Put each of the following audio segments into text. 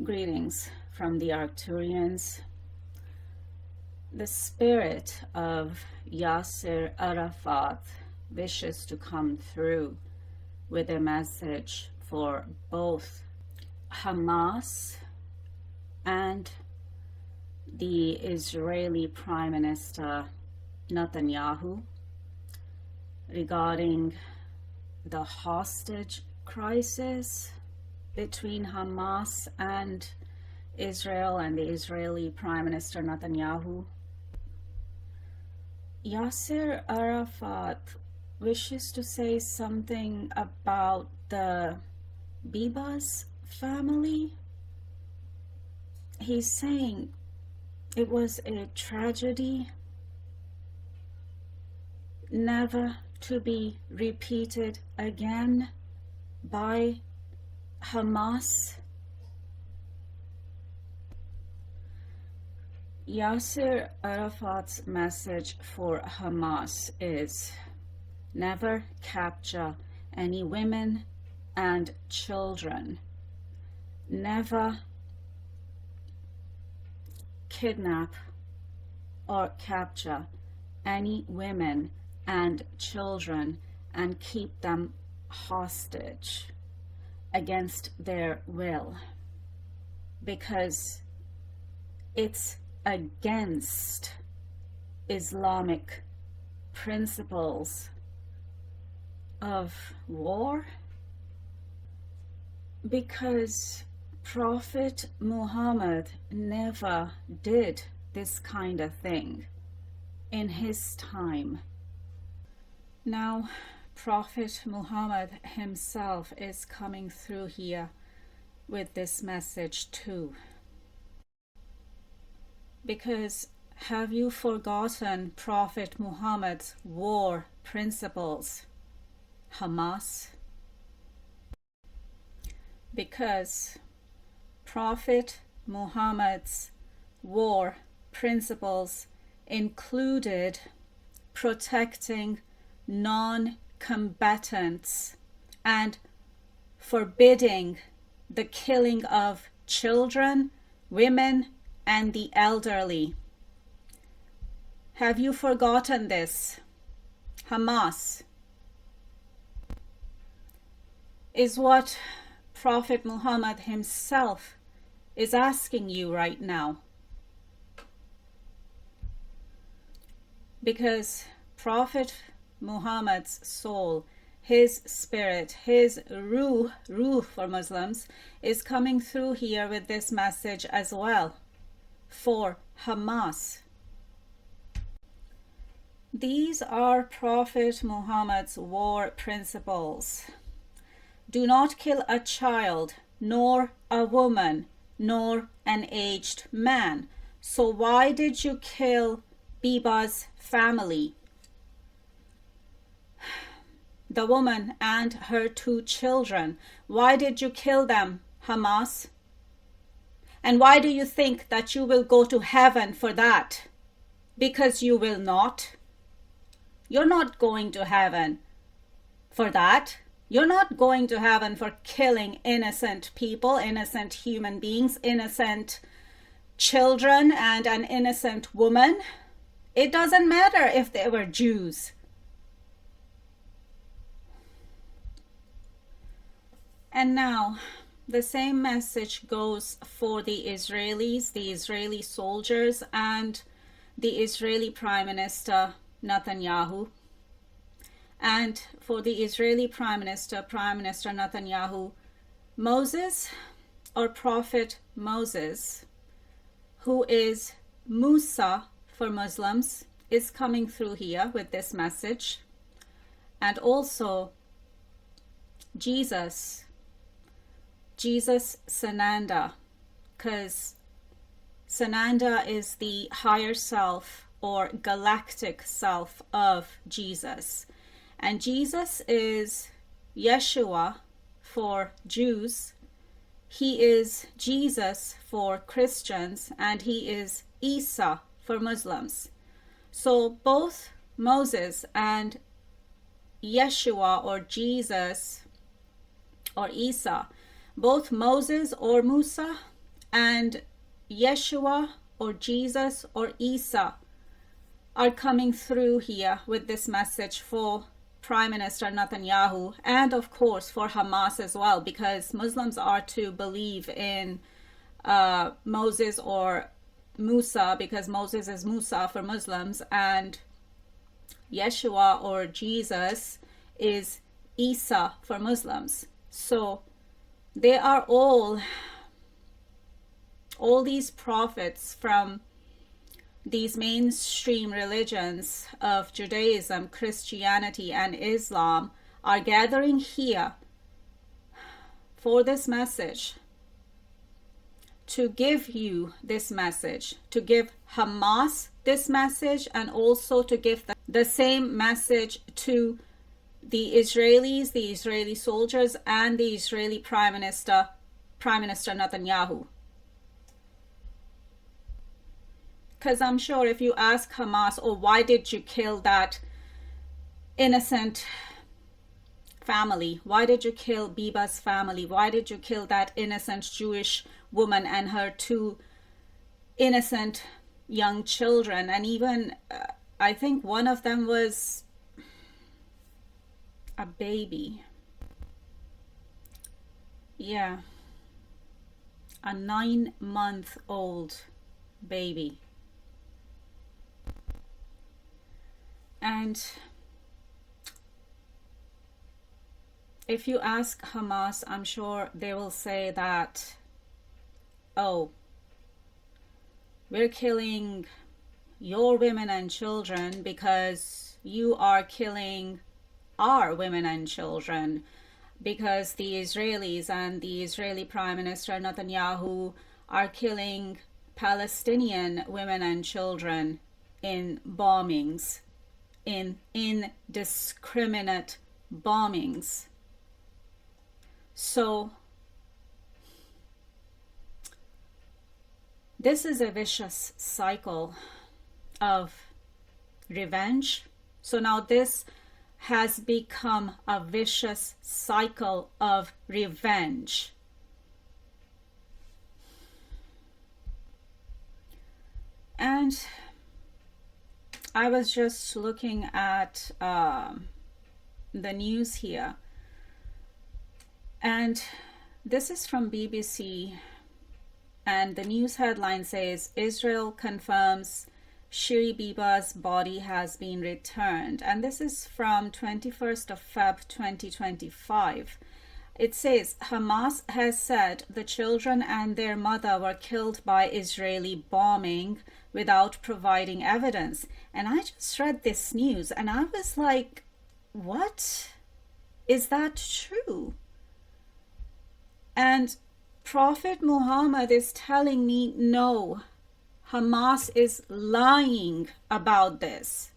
Greetings from the Arcturians. The spirit of Yasser Arafat wishes to come through with a message for both Hamas and the Israeli Prime Minister Netanyahu regarding the hostage crisis between Hamas and Israel and the Israeli Prime Minister Netanyahu. Yasser Arafat wishes to say something about the Bibas family. He's saying it was a tragedy never to be repeated again by Hamas. Yasser Arafat's message for Hamas is never capture any women and children. Never kidnap or capture any women and children and keep them hostage against their will, because it's against Islamic principles of war, because Prophet Muhammad never did this kind of thing in his time. Now, Prophet Muhammad himself is coming through here with this message too. Because have you forgotten Prophet Muhammad's war principles, Hamas? Because Prophet Muhammad's war principles included protecting non-combatants and forbidding the killing of children, women, and the elderly. Have you forgotten this? Hamas is what Prophet Muhammad himself is asking you right now. Because Prophet Muhammad's soul, his spirit, his ruh for Muslims, is coming through here with this message as well for Hamas. These are Prophet Muhammad's war principles. Do not kill a child, nor a woman, nor an aged man. So why did you kill Biba's family? The woman and her 2 children. Why did you kill them, Hamas? And why do you think that you will go to heaven for that? Because you will not. You're not going to heaven for that. You're not going to heaven for killing innocent people, innocent human beings, innocent children, and an innocent woman. It doesn't matter if they were Jews. And now, the same message goes for the Israelis, the Israeli soldiers, and the Israeli Prime Minister Netanyahu. And for the Israeli Prime Minister Netanyahu, Moses, or Prophet Moses, who is Musa for Muslims, is coming through here with this message. And also Jesus Sananda, because Sananda is the higher self or galactic self of Jesus. And Jesus is Yeshua for Jews. He is Jesus for Christians, and he is Isa for Muslims. So both Moses and Yeshua or Jesus or Isa, both Moses or Musa and Yeshua or Jesus or Isa are coming through here with this message for Prime Minister Netanyahu, and of course for Hamas as well, because Muslims are to believe in Moses or Musa, because Moses is Musa for Muslims, and Yeshua or Jesus is Isa for Muslims. So they are all these prophets from these mainstream religions of Judaism, Christianity, and Islam are gathering here for this message, to give you this message, to give Hamas this message, and also to give the same message to the Israelis, the Israeli soldiers, and the Israeli Prime Minister Netanyahu. Because I'm sure if you ask Hamas, oh, why did you kill that innocent family? Why did you kill Biba's family? Why did you kill that innocent Jewish woman and her two innocent young children? And even, I think one of them was a baby. Yeah. A 9-month-old baby. And if you ask Hamas, I'm sure they will say that, oh, we're killing your women and children because you are killing our women and children, because the Israelis and the Israeli Prime Minister Netanyahu are killing Palestinian women and children in bombings, in indiscriminate bombings. So this is a vicious cycle of revenge. So now this has become a vicious cycle of revenge. And I was just looking at the news here, and this is from BBC, and the news headline says, Israel confirms Shiri Biba's body has been returned. And this is from 21st of Feb 2025. It says, Hamas has said the children and their mother were killed by Israeli bombing without providing evidence. And I just read this news and I was like, what? Is that true? And Prophet Muhammad is telling me, no, Hamas is lying about this.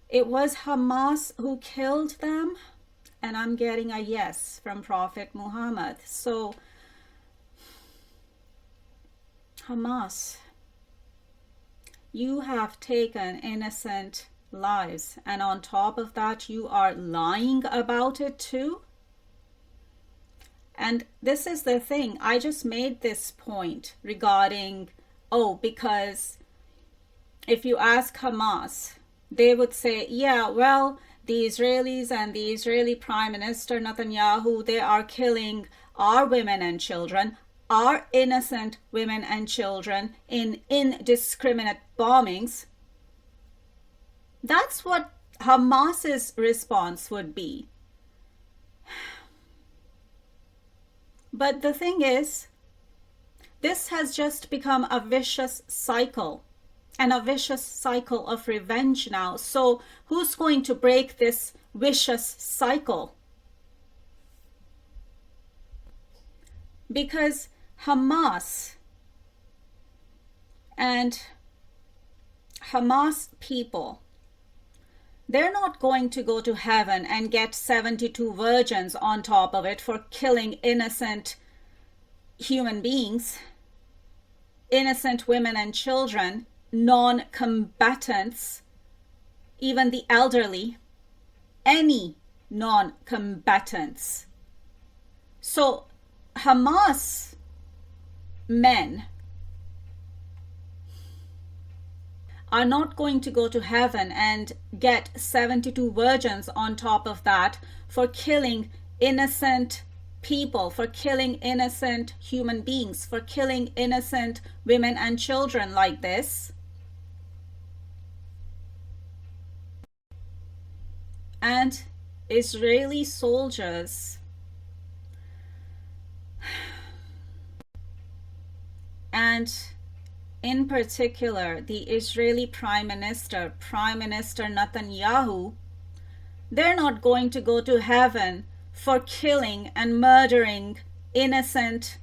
It was Hamas who killed them, and I'm getting a yes from Prophet Muhammad. So, Hamas, you have taken innocent lives, and on top of that, you are lying about it too. And this is the thing, I just made this point regarding, because if you ask Hamas, they would say, yeah, well, the Israelis and the Israeli Prime Minister Netanyahu, they are killing our women and children, our innocent women and children in indiscriminate bombings. That's what Hamas's response would be. But the thing is, this has just become a vicious cycle, and a vicious cycle of revenge now. So who's going to break this vicious cycle? Because Hamas and Hamas people, they're not going to go to heaven and get 72 virgins on top of it for killing innocent human beings, innocent women and children, non-combatants, even the elderly, any non-combatants. So Hamas, men are not going to go to heaven and get 72 virgins on top of that for killing innocent people, for killing innocent human beings, for killing innocent women and children like this. And Israeli soldiers and in particular the Israeli Prime Minister Netanyahu, they're not going to go to heaven for killing and murdering innocent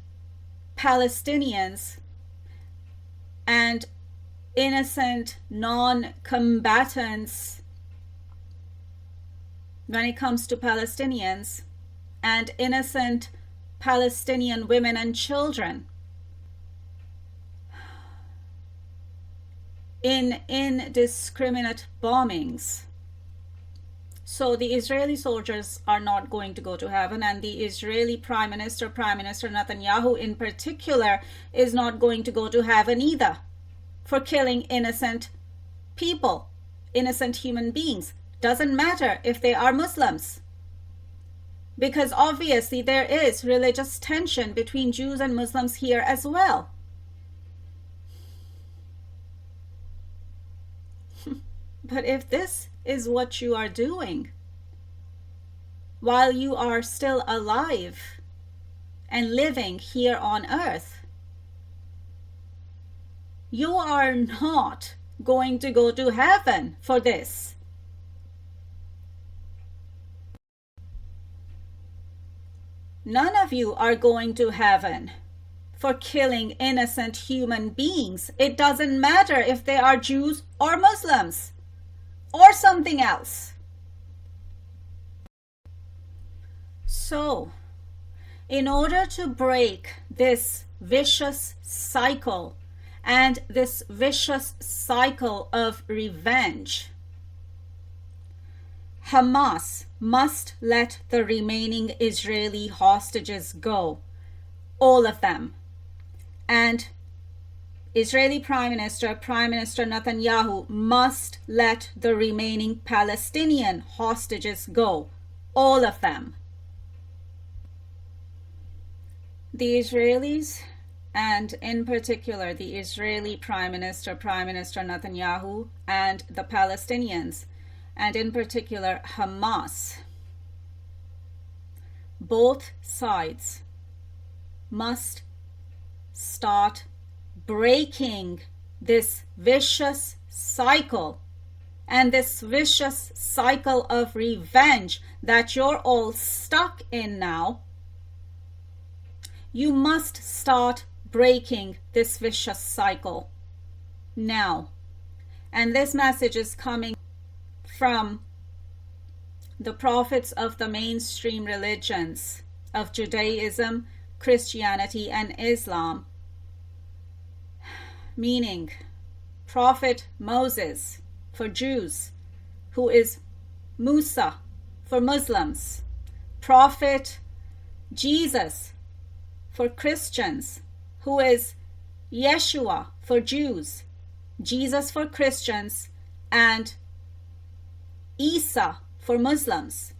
Palestinians and innocent non-combatants when it comes to Palestinians and innocent Palestinian women and children in indiscriminate bombings. So the Israeli soldiers are not going to go to heaven, and the Israeli Prime Minister Netanyahu in particular is not going to go to heaven either for killing innocent people, innocent human beings. Doesn't matter if they are Muslims, because obviously there is religious tension between Jews and Muslims here as well. But if this is what you are doing while you are still alive and living here on earth, you are not going to go to heaven for this. None of you are going to heaven for killing innocent human beings. It doesn't matter if they are Jews or Muslims or something else. So, in order to break this vicious cycle and this vicious cycle of revenge, Hamas must let the remaining Israeli hostages go, all of them. And Israeli Prime Minister Netanyahu must let the remaining Palestinian hostages go, all of them. The Israelis, and in particular the Israeli Prime Minister Netanyahu, and the Palestinians, and in particular Hamas, both sides must start breaking this vicious cycle and this vicious cycle of revenge that you're all stuck in now. You must start breaking this vicious cycle now. And this message is coming from the prophets of the mainstream religions of Judaism, Christianity, and Islam, meaning Prophet Moses for Jews, who is Musa for Muslims, Prophet Jesus for Christians, who is Yeshua for Jews, Jesus for Christians, and Isa for Muslims.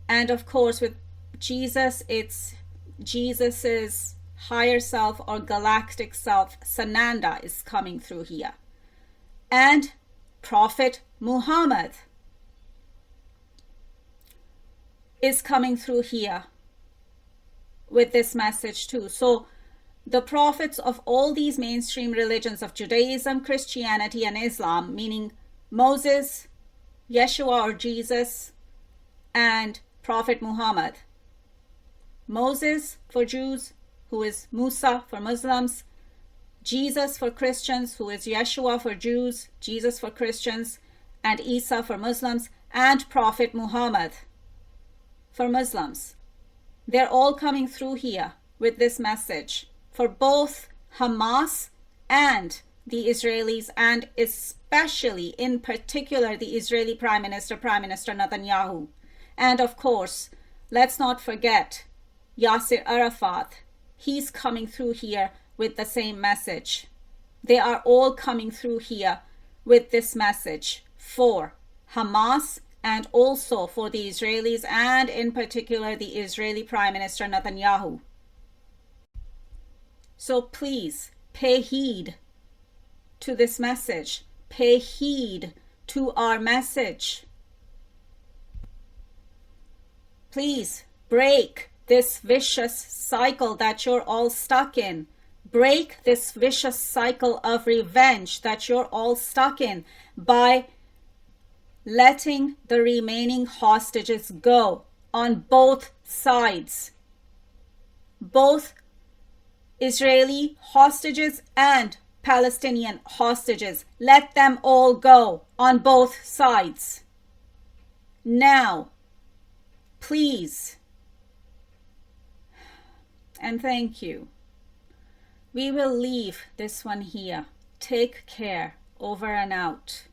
And of course with Jesus, it's Jesus's higher self or galactic self, Sananda, is coming through here. And Prophet Muhammad is coming through here with this message too. So the prophets of all these mainstream religions of Judaism, Christianity, and Islam, meaning Moses, Yeshua or Jesus, and Prophet Muhammad. Moses for Jews, who is Musa for Muslims, Jesus for Christians, who is Yeshua for Jews, Jesus for Christians, and Isa for Muslims, and Prophet Muhammad for Muslims. They're all coming through here with this message for both Hamas and the Israelis, and especially in particular the Israeli Prime Minister Netanyahu. And of course, let's not forget Yasser Arafat. he's coming through here with the same message. They are all coming through here with this message for Hamas and also for the Israelis, and in particular the Israeli Prime Minister Netanyahu. So please pay heed to this message. Pay heed to our message. Please break this vicious cycle that you're all stuck in. Break this vicious cycle of revenge that you're all stuck in by letting the remaining hostages go on both sides. Both Israeli hostages and Palestinian hostages. Let them all go on both sides. Now, please. And thank you. We will leave this one here. Take care. Over and out.